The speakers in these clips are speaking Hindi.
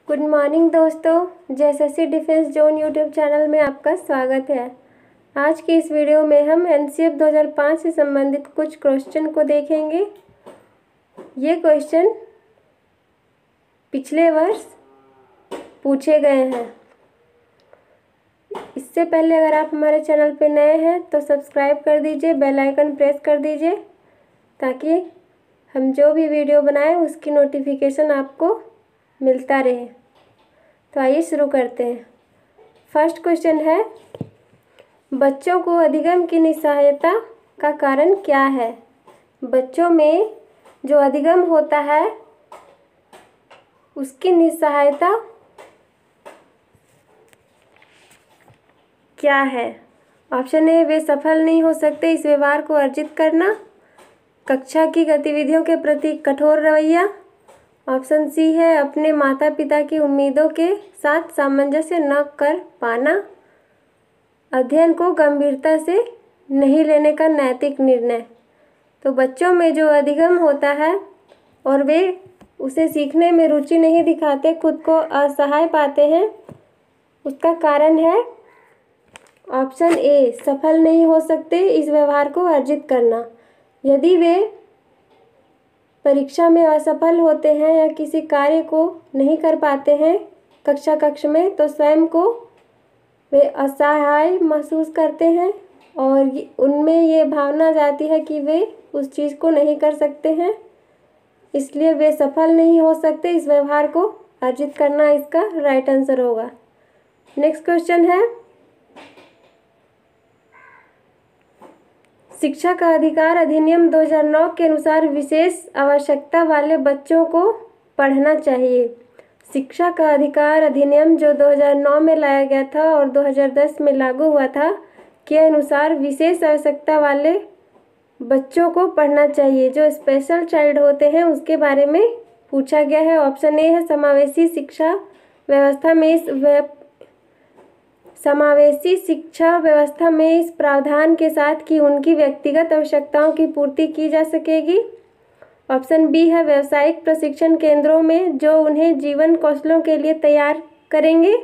गुड मॉर्निंग दोस्तों, JSSC defence zone YouTube channel में आपका स्वागत है। आज की इस वीडियो में हम एनसीएफ 2005 से संबंधित कुछ क्वेश्चन को देखेंगे। ये क्वेश्चन पिछले वर्ष पूछे गए हैं। इससे पहले अगर आप हमारे चैनल पर नए हैं तो सब्सक्राइब कर दीजिए, बेल आइकन प्रेस कर दीजिए ताकि हम जो भी वीडियो बनाएं उसकी नोटिफिकेशन आपको मिलता रहे। तो आइए शुरू करते हैं। फर्स्ट क्वेश्चन है, बच्चों को अधिगम की निस्सहायता का कारण क्या है? बच्चों में जो अधिगम होता है उसकी निस्सहायता क्या है? ऑप्शन ए, वे सफल नहीं हो सकते इस व्यवहार को अर्जित करना। कक्षा की गतिविधियों के प्रति कठोर रवैया। ऑप्शन सी है, अपने माता पिता की उम्मीदों के साथ सामंजस्य न कर पाना। अध्ययन को गंभीरता से नहीं लेने का नैतिक निर्णय। तो बच्चों में जो अधिगम होता है और वे उसे सीखने में रुचि नहीं दिखाते, खुद को असहाय पाते हैं, उसका कारण है ऑप्शन ए, सफल नहीं हो सकते इस व्यवहार को अर्जित करना। यदि वे परीक्षा में असफल होते हैं या किसी कार्य को नहीं कर पाते हैं कक्ष में, तो स्वयं को वे असहाय महसूस करते हैं और उनमें ये भावना जाती है कि वे उस चीज़ को नहीं कर सकते हैं, इसलिए वे सफल नहीं हो सकते इस व्यवहार को अर्जित करना इसका राइट आंसर होगा। नेक्स्ट क्वेश्चन है, शिक्षा का अधिकार अधिनियम 2009 के अनुसार विशेष आवश्यकता वाले बच्चों को पढ़ना चाहिए। शिक्षा का अधिकार अधिनियम जो 2009 में लाया गया था और 2010 में लागू हुआ था के अनुसार विशेष आवश्यकता वाले बच्चों को पढ़ना चाहिए। जो स्पेशल चाइल्ड होते हैं उसके बारे में पूछा गया है। ऑप्शन ए है, समावेशी शिक्षा व्यवस्था में इस प्रावधान के साथ कि उनकी व्यक्तिगत आवश्यकताओं की पूर्ति की जा सकेगी। ऑप्शन बी है, व्यावसायिक प्रशिक्षण केंद्रों में जो उन्हें जीवन कौशलों के लिए तैयार करेंगे।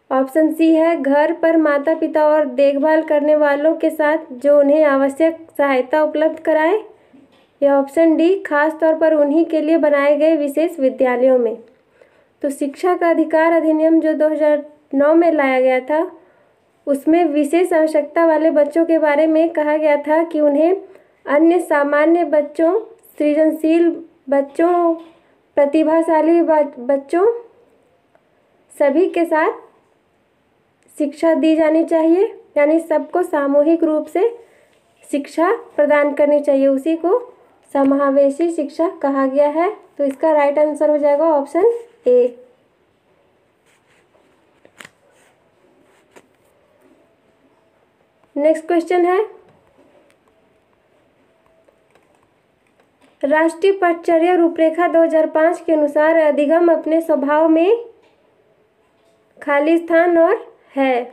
ऑप्शन सी है, घर पर माता पिता और देखभाल करने वालों के साथ जो उन्हें आवश्यक सहायता उपलब्ध कराए। या ऑप्शन डी, खास तौर पर उन्हीं के लिए बनाए गए विशेष विद्यालयों में। तो शिक्षा का अधिकार अधिनियम जो 2009 में लाया गया था उसमें विशेष आवश्यकता वाले बच्चों के बारे में कहा गया था कि उन्हें अन्य सामान्य बच्चों, सृजनशील बच्चों, प्रतिभाशाली बच्चों सभी के साथ शिक्षा दी जानी चाहिए, यानी सबको सामूहिक रूप से शिक्षा प्रदान करनी चाहिए। उसी को समावेशी शिक्षा कहा गया है। तो इसका राइट आंसर हो जाएगा ऑप्शन ए। नेक्स्ट क्वेश्चन है, राष्ट्रीय पटचर्या रूपरेखा 2005 के अनुसार अधिगम अपने स्वभाव में खाली स्थान और है।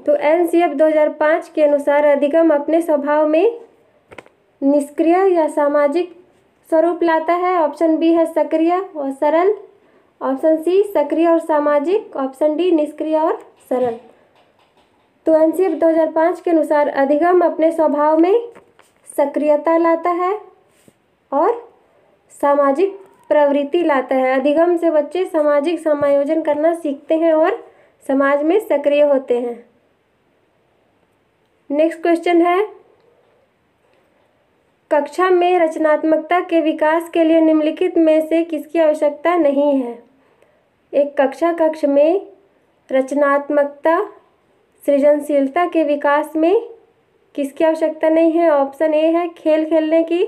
तो एनसीएफ 2005 के अनुसार अधिगम अपने स्वभाव में निष्क्रिय या सामाजिक स्वरूप लाता है। ऑप्शन बी है, सक्रिय और सरल। ऑप्शन सी, सक्रिय और सामाजिक। ऑप्शन डी, निष्क्रिय और सरल। तो एनसीएफ 2005 के अनुसार अधिगम अपने स्वभाव में सक्रियता लाता है और सामाजिक प्रवृत्ति लाता है। अधिगम से बच्चे सामाजिक समायोजन करना सीखते हैं और समाज में सक्रिय होते हैं। नेक्स्ट क्वेश्चन है, कक्षा में रचनात्मकता के विकास के लिए निम्नलिखित में से किसकी आवश्यकता नहीं है? एक कक्ष में रचनात्मकता, सृजनशीलता के विकास में किसकी आवश्यकता नहीं है? ऑप्शन ए है, खेल खेलने की।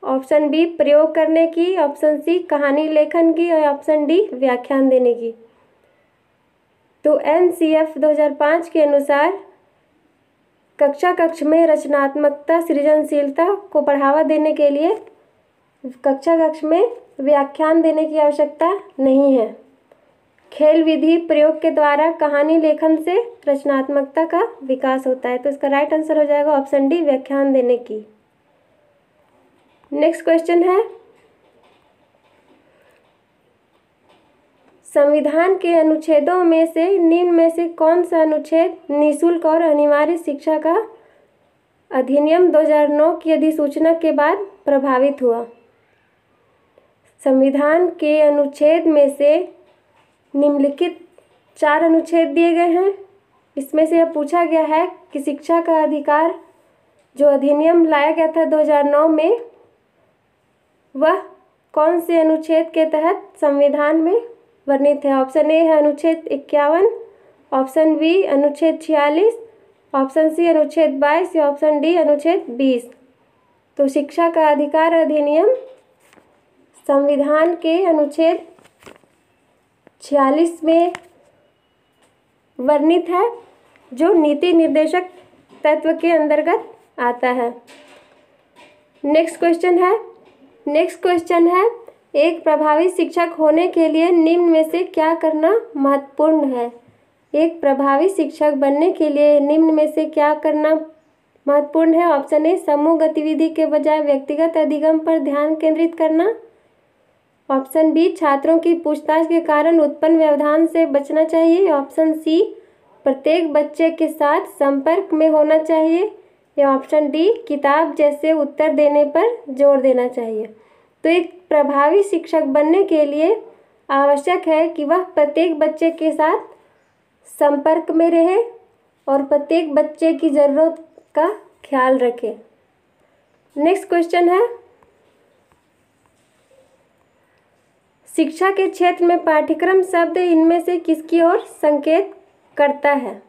ऑप्शन बी, प्रयोग करने की। ऑप्शन सी, कहानी लेखन की। और ऑप्शन डी, व्याख्यान देने की। तो एनसीएफ 2005 के अनुसार कक्ष में रचनात्मकता, सृजनशीलता को बढ़ावा देने के लिए कक्ष में व्याख्यान देने की आवश्यकता नहीं है। खेल विधि प्रयोग के द्वारा कहानी लेखन से रचनात्मकता का विकास होता है। तो इसका राइट आंसर हो जाएगा ऑप्शन डी, व्याख्यान देने की। नेक्स्ट क्वेश्चन है, संविधान के अनुच्छेदों में से निम्न में से कौन सा अनुच्छेद निःशुल्क और अनिवार्य शिक्षा का अधिनियम 2009 की अधिसूचना के बाद प्रभावित हुआ? संविधान के अनुच्छेद में से निम्नलिखित 4 अनुच्छेद दिए गए हैं। इसमें से यह पूछा गया है कि शिक्षा का अधिकार जो अधिनियम लाया गया था 2009 में, वह कौन से अनुच्छेद के तहत संविधान में वर्णित है? ऑप्शन ए है अनुच्छेद 51, ऑप्शन बी अनुच्छेद 46, ऑप्शन सी अनुच्छेद 22 या ऑप्शन डी अनुच्छेद 20। तो शिक्षा का अधिकार अधिनियम संविधान के अनुच्छेद 46 में वर्णित है, जो नीति निर्देशक तत्व के अंतर्गत आता है। नेक्स्ट क्वेश्चन है एक प्रभावी शिक्षक होने के लिए निम्न में से क्या करना महत्वपूर्ण है? एक प्रभावी शिक्षक बनने के लिए निम्न में से क्या करना महत्वपूर्ण है? ऑप्शन ए समूह गतिविधि के बजाय व्यक्तिगत अधिगम पर ध्यान केंद्रित करना, ऑप्शन बी छात्रों की पूछताछ के कारण उत्पन्न व्यवधान से बचना चाहिए, ऑप्शन सी प्रत्येक बच्चे के साथ संपर्क में होना चाहिए, या ऑप्शन डी किताब जैसे उत्तर देने पर जोर देना चाहिए। तो एक प्रभावी शिक्षक बनने के लिए आवश्यक है कि वह प्रत्येक बच्चे के साथ संपर्क में रहे और प्रत्येक बच्चे की ज़रूरत का ख्याल रखे। नेक्स्ट क्वेश्चन है शिक्षा के क्षेत्र में पाठ्यक्रम शब्द इनमें से किसकी ओर संकेत करता है?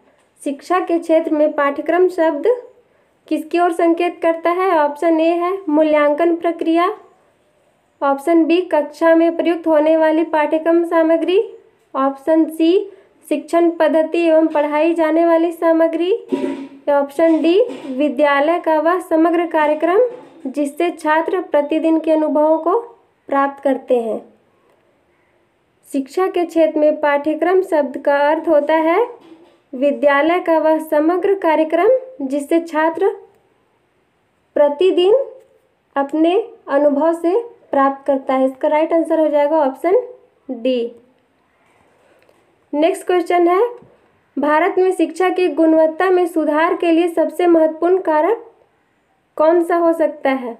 शिक्षा के क्षेत्र में पाठ्यक्रम शब्द किसकी ओर संकेत करता है? ऑप्शन ए है मूल्यांकन प्रक्रिया, ऑप्शन बी कक्षा में प्रयुक्त होने वाली पाठ्यक्रम सामग्री, ऑप्शन सी शिक्षण पद्धति एवं पढ़ाई जाने वाली सामग्री, या ऑप्शन डी विद्यालय का वह समग्र कार्यक्रम जिससे छात्र प्रतिदिन के अनुभवों को प्राप्त करते हैं। शिक्षा के क्षेत्र में पाठ्यक्रम शब्द का अर्थ होता है विद्यालय का वह समग्र कार्यक्रम जिससे छात्र प्रतिदिन अपने अनुभव से प्राप्त करता है। इसका राइट आंसर हो जाएगा ऑप्शन डी। नेक्स्ट क्वेश्चन है भारत में शिक्षा की गुणवत्ता में सुधार के लिए सबसे महत्वपूर्ण कारक कौन सा हो सकता है?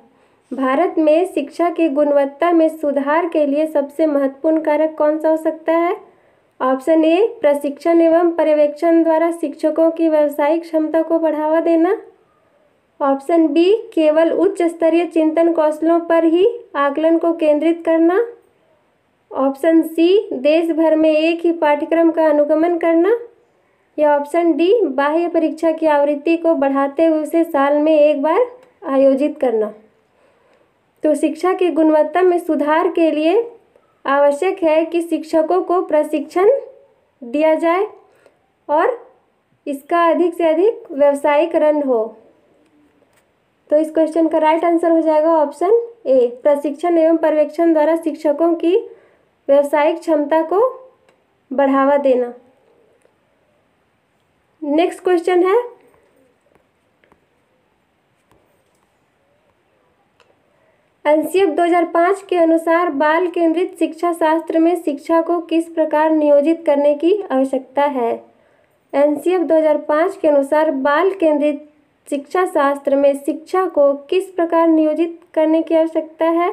भारत में शिक्षा की गुणवत्ता में सुधार के लिए सबसे महत्वपूर्ण कारक कौन सा हो सकता है? ऑप्शन ए प्रशिक्षण एवं पर्यवेक्षण द्वारा शिक्षकों की व्यावसायिक क्षमता को बढ़ावा देना, ऑप्शन बी केवल उच्च स्तरीय चिंतन कौशलों पर ही आकलन को केंद्रित करना, ऑप्शन सी देश भर में एक ही पाठ्यक्रम का अनुगमन करना, या ऑप्शन डी बाह्य परीक्षा की आवृत्ति को बढ़ाते हुए उसे साल में एक बार आयोजित करना। तो शिक्षा की गुणवत्ता में सुधार के लिए आवश्यक है कि शिक्षकों को प्रशिक्षण दिया जाए और इसका अधिक से अधिक व्यावसायीकरण हो। तो इस क्वेश्चन का राइट आंसर हो जाएगा ऑप्शन ए प्रशिक्षण एवं पर्यवेक्षण द्वारा शिक्षकों की व्यावसायिक क्षमता को बढ़ावा देना। नेक्स्ट क्वेश्चन है एनसीएफ 2005 के अनुसार बाल केंद्रित शिक्षा शास्त्र में शिक्षा को किस प्रकार नियोजित करने की आवश्यकता है? एनसीएफ 2005 के अनुसार बाल केंद्रित शिक्षा शास्त्र में शिक्षा को किस प्रकार नियोजित करने की आवश्यकता है?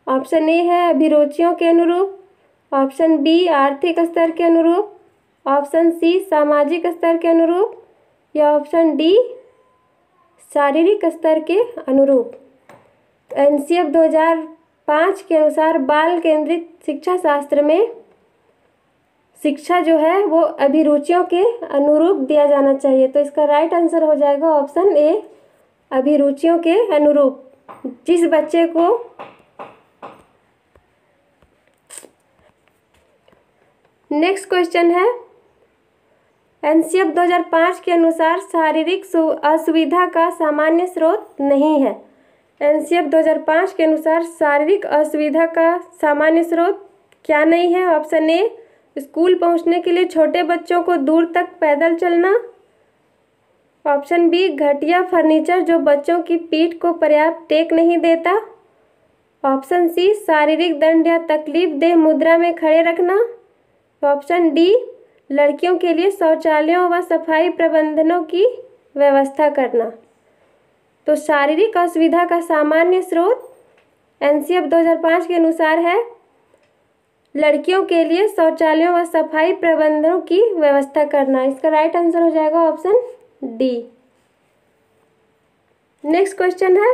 ऑप्शन ए है अभिरुचियों के अनुरूप, ऑप्शन बी आर्थिक स्तर के अनुरूप, ऑप्शन सी सामाजिक स्तर के अनुरूप, या ऑप्शन डी शारीरिक स्तर के अनुरूप। एनसीएफ 2005 के अनुसार बाल केंद्रित शिक्षा शास्त्र में शिक्षा जो है वो अभिरुचियों के अनुरूप दिया जाना चाहिए। तो इसका राइट आंसर हो जाएगा ऑप्शन ए अभिरुचियों के अनुरूप। जिस बच्चे को नेक्स्ट क्वेश्चन है एनसीएफ 2005 के अनुसार शारीरिक असुविधा का सामान्य स्रोत नहीं है। एनसीएफ 2005 के अनुसार शारीरिक असुविधा का सामान्य स्रोत क्या नहीं है? ऑप्शन ए स्कूल पहुंचने के लिए छोटे बच्चों को दूर तक पैदल चलना, ऑप्शन बी घटिया फर्नीचर जो बच्चों की पीठ को पर्याप्त टेक नहीं देता, ऑप्शन सी शारीरिक दंड या तकलीफ देह मुद्रा में खड़े रखना, ऑप्शन डी लड़कियों के लिए शौचालयों व सफाई प्रबंधनों की व्यवस्था करना। तो शारीरिक असुविधा का सामान्य स्रोत एनसीएफ 2005 के अनुसार है लड़कियों के लिए शौचालयों व सफाई प्रबंधनों की व्यवस्था करना। इसका राइट आंसर हो जाएगा ऑप्शन डी। नेक्स्ट क्वेश्चन है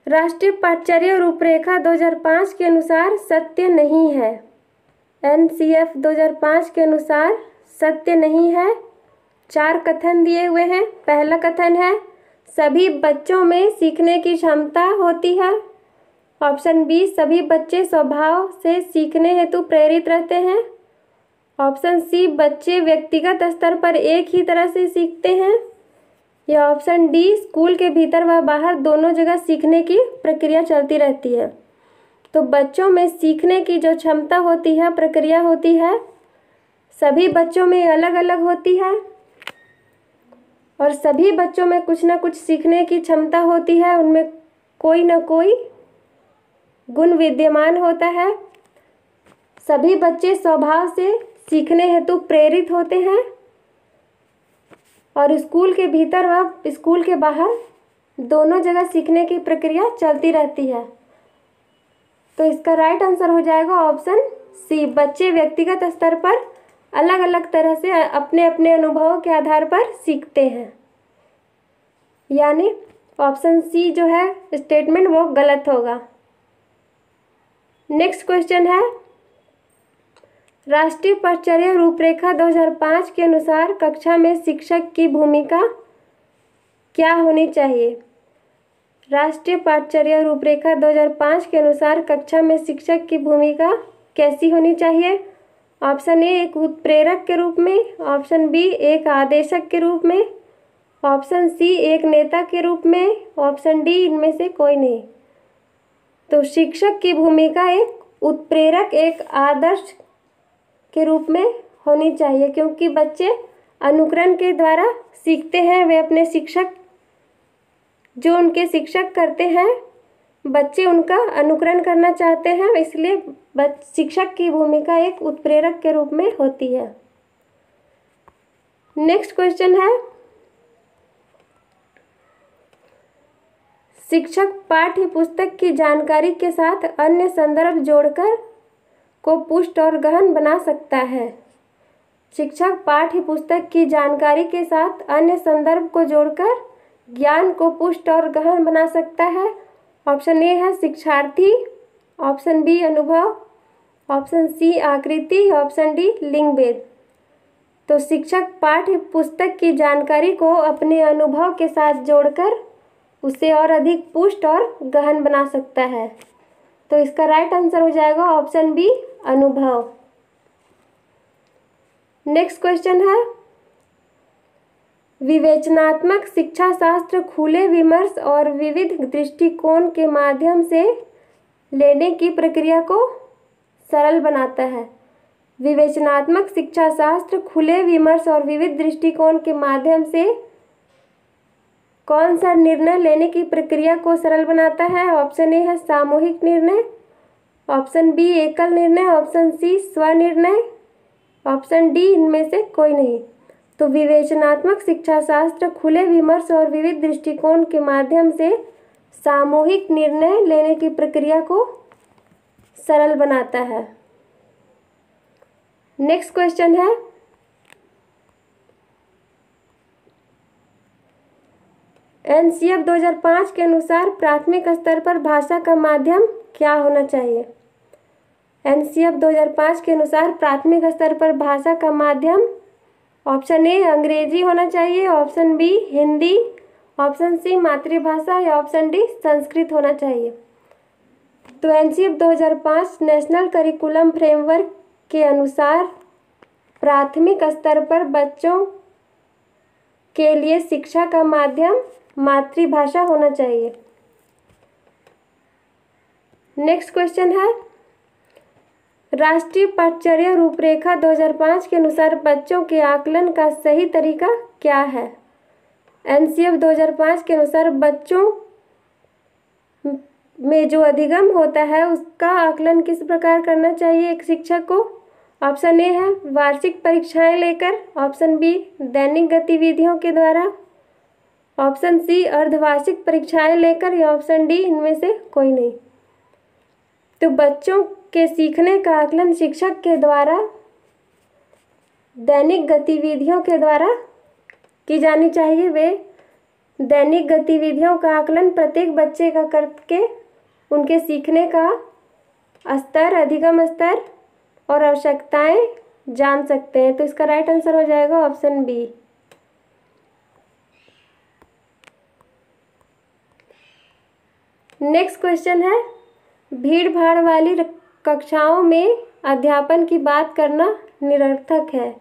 राष्ट्रीय पाठ्यचर्या रूपरेखा 2005 के अनुसार सत्य नहीं है। एनसीएफ 2005 के अनुसार सत्य नहीं है। 4 कथन दिए हुए हैं। पहला कथन है सभी बच्चों में सीखने की क्षमता होती है। ऑप्शन बी सभी बच्चे स्वभाव से सीखने हेतु प्रेरित रहते हैं। ऑप्शन सी बच्चे व्यक्तिगत स्तर पर एक ही तरह से सीखते हैं। या ऑप्शन डी स्कूल के भीतर व बाहर दोनों जगह सीखने की प्रक्रिया चलती रहती है। तो बच्चों में सीखने की जो क्षमता होती है, प्रक्रिया होती है, सभी बच्चों में अलग अलग होती है और सभी बच्चों में कुछ ना कुछ सीखने की क्षमता होती है। उनमें कोई ना कोई गुण विद्यमान होता है। सभी बच्चे स्वभाव से सीखने हेतु प्रेरित होते हैं और स्कूल के भीतर व स्कूल के बाहर दोनों जगह सीखने की प्रक्रिया चलती रहती है। तो इसका राइट आंसर हो जाएगा ऑप्शन सी बच्चे व्यक्तिगत स्तर पर अलग अलग तरह से अपने अपने अनुभवों के आधार पर सीखते हैं। यानी ऑप्शन सी जो है स्टेटमेंट वो गलत होगा। नेक्स्ट क्वेश्चन है राष्ट्रीय पाठ्यचर्या रूपरेखा 2005 के अनुसार कक्षा में शिक्षक की भूमिका क्या होनी चाहिए। राष्ट्रीय पाठ्यचर्या रूपरेखा 2005 के अनुसार कक्षा में शिक्षक की भूमिका कैसी होनी चाहिए। ऑप्शन ए एक उत्प्रेरक के रूप में, ऑप्शन बी एक आदेशक के रूप में, ऑप्शन सी एक नेता के रूप में, ऑप्शन डी इनमें से कोई नहीं। तो शिक्षक की भूमिका एक उत्प्रेरक, एक आदर्श के रूप में होनी चाहिए क्योंकि बच्चे अनुकरण के द्वारा सीखते हैं। वे अपने शिक्षक जो उनके शिक्षक करते हैं बच्चे उनका अनुकरण करना चाहते हैं, इसलिए शिक्षक की भूमिका एक उत्प्रेरक के रूप में होती है। नेक्स्ट क्वेश्चन है शिक्षक पाठ्य पुस्तक की जानकारी के साथ अन्य संदर्भ जोड़कर को पुष्ट और गहन बना सकता है। शिक्षक पाठ्य पुस्तक की जानकारी के साथ अन्य संदर्भ को जोड़कर ज्ञान को पुष्ट और गहन बना सकता है। ऑप्शन ए है शिक्षार्थी, ऑप्शन बी अनुभव, ऑप्शन सी आकृति, ऑप्शन डी लिंग भेद। तो शिक्षक पाठ्य पुस्तक की जानकारी को अपने अनुभव के साथ जोड़कर उसे और अधिक पुष्ट और गहन बना सकता है। तो इसका राइट आंसर हो जाएगा ऑप्शन बी अनुभव। नेक्स्ट क्वेश्चन है विवेचनात्मक शिक्षा शास्त्र खुले विमर्श और विविध दृष्टिकोण के माध्यम से लेने की प्रक्रिया को सरल बनाता है। विवेचनात्मक शिक्षा शास्त्र खुले विमर्श और विविध दृष्टिकोण के माध्यम से कौन सा निर्णय लेने की प्रक्रिया को सरल बनाता है। ऑप्शन ए है सामूहिक निर्णय, ऑप्शन बी एकल निर्णय, ऑप्शन सी स्वनिर्णय, ऑप्शन डी इनमें से कोई नहीं। तो विवेचनात्मक शिक्षा शास्त्र खुले विमर्श और विविध दृष्टिकोण के माध्यम से सामूहिक निर्णय लेने की प्रक्रिया को सरल बनाता है। नेक्स्ट क्वेश्चन है एनसीएफ 2005 के अनुसार प्राथमिक स्तर पर भाषा का माध्यम क्या होना चाहिए। एनसीएफ 2005 के अनुसार प्राथमिक स्तर पर भाषा का माध्यम ऑप्शन ए अंग्रेजी होना चाहिए, option B Hindi, option C मातृभाषा या ऑप्शन डी संस्कृत होना चाहिए। तो एनसीएफ 2005 नेशनल करिकुलम फ्रेमवर्क के अनुसार प्राथमिक स्तर पर बच्चों के लिए शिक्षा का माध्यम मातृभाषा होना चाहिए। नेक्स्ट क्वेश्चन है राष्ट्रीय पाठ्यचर्या रूपरेखा 2005 के अनुसार बच्चों के आकलन का सही तरीका क्या है। एनसीएफ 2005 के अनुसार बच्चों में जो अधिगम होता है उसका आकलन किस प्रकार करना चाहिए एक शिक्षक को। ऑप्शन ए है वार्षिक परीक्षाएं लेकर, ऑप्शन बी दैनिक गतिविधियों के द्वारा, ऑप्शन सी अर्धवार्षिक परीक्षाएं लेकर, या ऑप्शन डी इनमें से कोई नहीं। तो बच्चों के सीखने का आकलन शिक्षक के द्वारा दैनिक गतिविधियों के द्वारा की जानी चाहिए। वे दैनिक गतिविधियों का आकलन प्रत्येक बच्चे का करके उनके सीखने का स्तर, अधिगम स्तर और आवश्यकताएं जान सकते हैं। तो इसका राइट आंसर हो जाएगा ऑप्शन बी। नेक्स्ट क्वेश्चन है, भीड़ भाड़ वाली कक्षाओं में अध्यापन की बात करना निरर्थक है।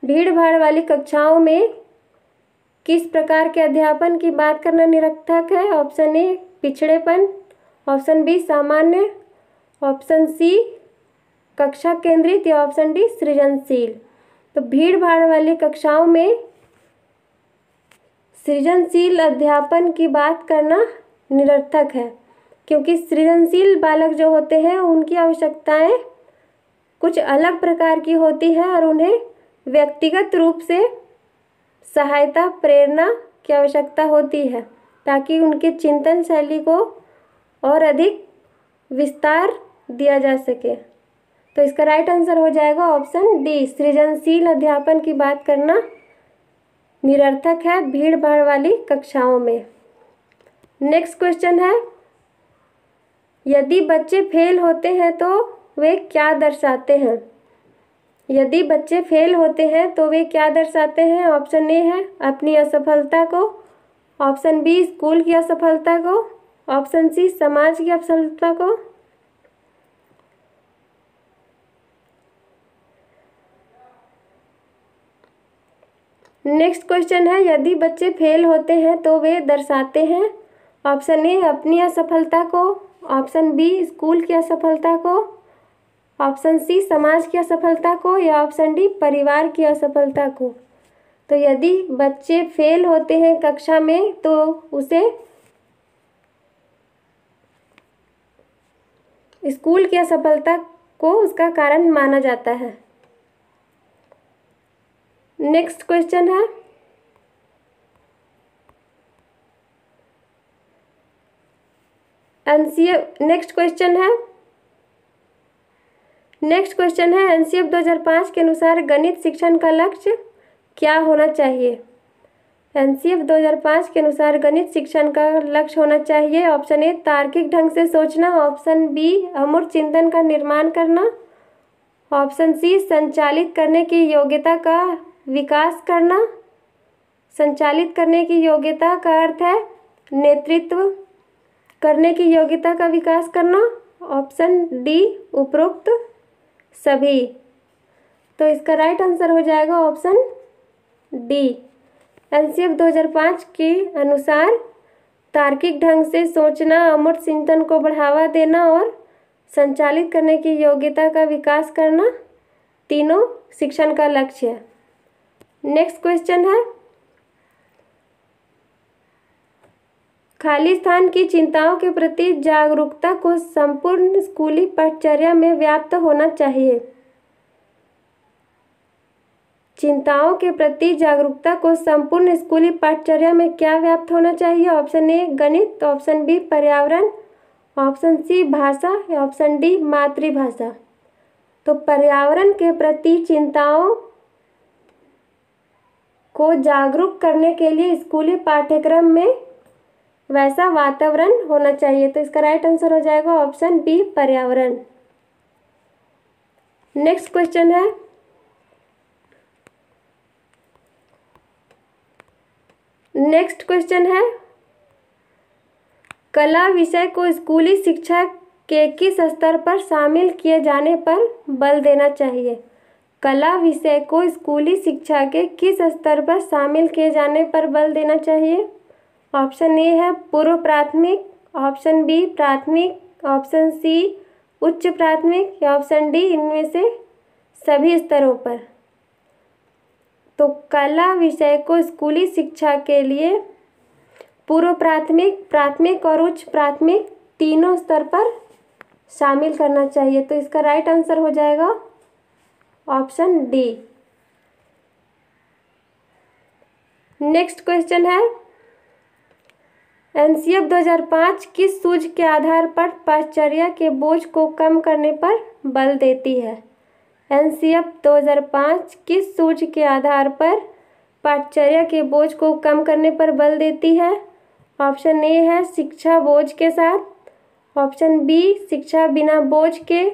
भीड़ भाड़ वाली कक्षाओं में किस प्रकार के अध्यापन की बात करना निरर्थक है। ऑप्शन ए पिछड़ेपन, ऑप्शन बी सामान्य, ऑप्शन सी कक्षा केंद्रित, या ऑप्शन डी सृजनशील। तो भीड़ भाड़ वाली कक्षाओं में सृजनशील अध्यापन की बात करना निरर्थक है, क्योंकि सृजनशील बालक जो होते हैं उनकी आवश्यकताएं कुछ अलग प्रकार की होती है और उन्हें व्यक्तिगत रूप से सहायता, प्रेरणा की आवश्यकता होती है ताकि उनके चिंतन शैली को और अधिक विस्तार दिया जा सके। तो इसका राइट आंसर हो जाएगा ऑप्शन डी, सृजनशील अध्यापन की बात करना निरर्थक है भीड़ भाड़ वाली कक्षाओं में। नेक्स्ट क्वेश्चन है, यदि बच्चे फेल होते हैं तो वे क्या दर्शाते हैं। यदि बच्चे फेल होते हैं तो वे क्या दर्शाते हैं। ऑप्शन ए है अपनी असफलता को, ऑप्शन बी स्कूल की असफलता को, ऑप्शन सी समाज की असफलता को, नेक्स्ट क्वेश्चन है, यदि बच्चे फेल होते हैं तो वे दर्शाते हैं। ऑप्शन ए अपनी असफलता को, ऑप्शन बी स्कूल की असफलता को, ऑप्शन सी समाज की असफलता को, या ऑप्शन डी परिवार की असफलता को। तो यदि बच्चे फेल होते हैं कक्षा में तो उसे स्कूल की असफलता को उसका कारण माना जाता है। नेक्स्ट क्वेश्चन है, नेक्स्ट क्वेश्चन है एनसीएफ 2005 के अनुसार गणित शिक्षण का लक्ष्य क्या होना चाहिए। एनसीएफ 2005 के अनुसार गणित शिक्षण का लक्ष्य होना चाहिए। ऑप्शन ए तार्किक ढंग से सोचना, ऑप्शन बी अमूर्त चिंतन का निर्माण करना, ऑप्शन सी संचालित करने की योग्यता का विकास करना। संचालित करने की योग्यता का अर्थ है नेतृत्व करने की योग्यता का विकास करना। ऑप्शन डी उपरोक्त सभी। तो इसका राइट आंसर हो जाएगा ऑप्शन डी। एनसीएफ 2005 के अनुसार तार्किक ढंग से सोचना, अमूर्त चिंतन को बढ़ावा देना और संचालित करने की योग्यता का विकास करना तीनों शिक्षण का लक्ष्य है। नेक्स्ट क्वेश्चन है, खाली स्थान की चिंताओं के प्रति जागरूकता को संपूर्ण स्कूली पाठचर्या में व्याप्त होना चाहिए। चिंताओं के प्रति जागरूकता को संपूर्ण स्कूली पाठचर्या में क्या व्याप्त होना चाहिए। ऑप्शन ए गणित, ऑप्शन बी पर्यावरण, ऑप्शन सी भाषा, या ऑप्शन डी मातृभाषा। तो पर्यावरण के प्रति चिंताओं को जागरूक करने के लिए स्कूली पाठ्यक्रम में वैसा वातावरण होना चाहिए। तो इसका राइट आंसर हो जाएगा ऑप्शन बी पर्यावरण। नेक्स्ट क्वेश्चन है, कला विषय को स्कूली शिक्षा के किस स्तर पर शामिल किए जाने पर बल देना चाहिए। कला विषय को स्कूली शिक्षा के किस स्तर पर शामिल किए जाने पर बल देना चाहिए। ऑप्शन ए है पूर्व प्राथमिक, ऑप्शन बी प्राथमिक, ऑप्शन सी उच्च प्राथमिक, या ऑप्शन डी इनमें से सभी स्तरों पर। तो कला विषय को स्कूली शिक्षा के लिए पूर्व प्राथमिक, प्राथमिक और उच्च प्राथमिक तीनों स्तर पर शामिल करना चाहिए। तो इसका राइट आंसर हो जाएगा ऑप्शन डी। नेक्स्ट क्वेश्चन है, एनसीएफ 2005 किस सूझ के आधार पर पाश्चर्य के बोझ को कम करने पर बल देती है? एनसीएफ 2005 किस सूझ के आधार पर पाश्चर्य के बोझ को कम करने पर बल देती है? ऑप्शन ए है शिक्षा बोझ के साथ, ऑप्शन बी शिक्षा बिना बोझ के,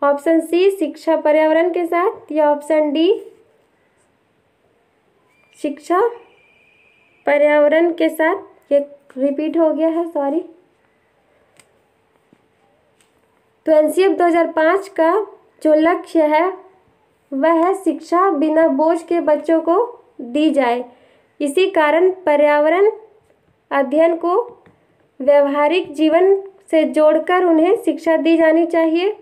ऑप्शन सी शिक्षा पर्यावरण के साथ, या ऑप्शन डी शिक्षा पर्यावरण के साथ। ये रिपीट हो गया है, सॉरी। तो एनसीएफ 2005 का जो लक्ष्य है वह है शिक्षा बिना बोझ के बच्चों को दी जाए। इसी कारण पर्यावरण अध्ययन को व्यवहारिक जीवन से जोड़कर उन्हें शिक्षा दी जानी चाहिए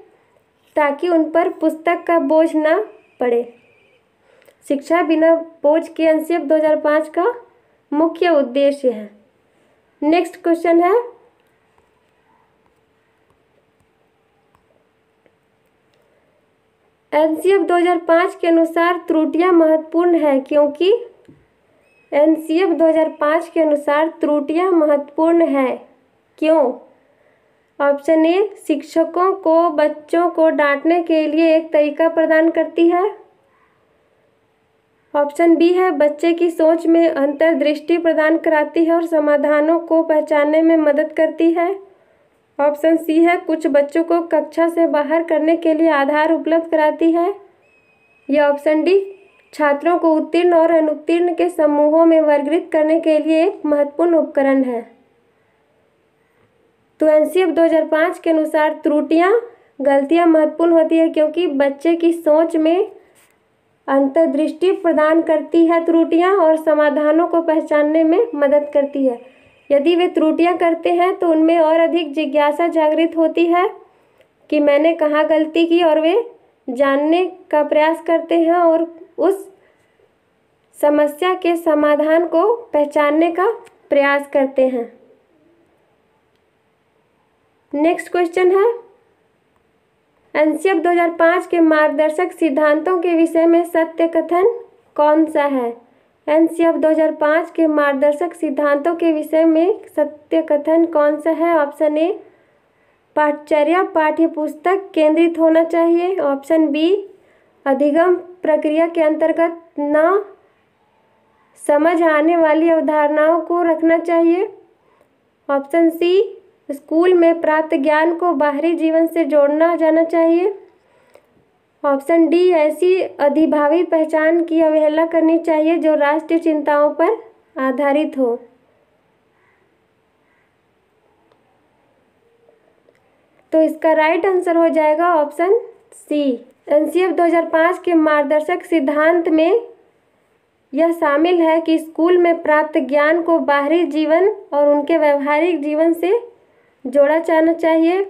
ताकि उन पर पुस्तक का बोझ न पड़े। शिक्षा बिना बोझ के एनसीएफ 2005 का मुख्य उद्देश्य है। नेक्स्ट क्वेश्चन है, एनसीएफ 2005 के अनुसार त्रुटियां महत्वपूर्ण है क्योंकि एनसीएफ 2005 के अनुसार त्रुटियां महत्वपूर्ण है क्यों? ऑप्शन ए शिक्षकों को बच्चों को डांटने के लिए एक तरीका प्रदान करती है, ऑप्शन बी है बच्चे की सोच में अंतर्दृष्टि प्रदान कराती है और समाधानों को पहचानने में मदद करती है, ऑप्शन सी है कुछ बच्चों को कक्षा से बाहर करने के लिए आधार उपलब्ध कराती है, या ऑप्शन डी छात्रों को उत्तीर्ण और अनुत्तीर्ण के समूहों में वर्गीकृत करने के लिए एक महत्वपूर्ण उपकरण है। तो एनसीएफ 2005 के अनुसार त्रुटियां गलतियां महत्वपूर्ण होती है क्योंकि बच्चे की सोच में अंतर्दृष्टि प्रदान करती है त्रुटियां और समाधानों को पहचानने में मदद करती है। यदि वे त्रुटियां करते हैं तो उनमें और अधिक जिज्ञासा जागृत होती है कि मैंने कहाँ गलती की और वे जानने का प्रयास करते हैं और उस समस्या के समाधान को पहचानने का प्रयास करते हैं। नेक्स्ट क्वेश्चन है, एनसीएफ 2005 के मार्गदर्शक सिद्धांतों के विषय में सत्य कथन कौन सा है? एनसीएफ 2005 के मार्गदर्शक सिद्धांतों के विषय में सत्य कथन कौन सा है? ऑप्शन ए पाठ्यचर्या पाठ्यपुस्तक केंद्रित होना चाहिए, ऑप्शन बी अधिगम प्रक्रिया के अंतर्गत न समझ आने वाली अवधारणाओं को रखना चाहिए, ऑप्शन सी स्कूल में प्राप्त ज्ञान को बाहरी जीवन से जोड़ना जाना चाहिए, ऑप्शन डी ऐसी अधिभावी पहचान की अवहेलना करनी चाहिए जो राष्ट्रीय चिंताओं पर आधारित हो। तो इसका राइट आंसर हो जाएगा ऑप्शन सी। एनसीएफ 2005 के मार्गदर्शक सिद्धांत में यह शामिल है कि स्कूल में प्राप्त ज्ञान को बाहरी जीवन और उनके व्यवहारिक जीवन से जोड़ा जाना चाहिए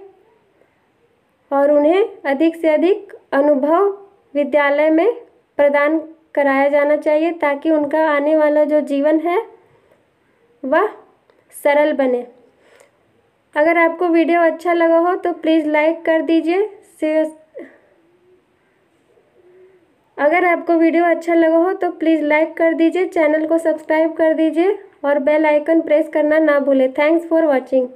और उन्हें अधिक से अधिक अनुभव विद्यालय में प्रदान कराया जाना चाहिए ताकि उनका आने वाला जो जीवन है वह सरल बने। अगर आपको वीडियो अच्छा लगा हो तो प्लीज़ लाइक कर दीजिए। चैनल को सब्सक्राइब कर दीजिए और बेल आइकन प्रेस करना ना भूलें। Thanks for watching.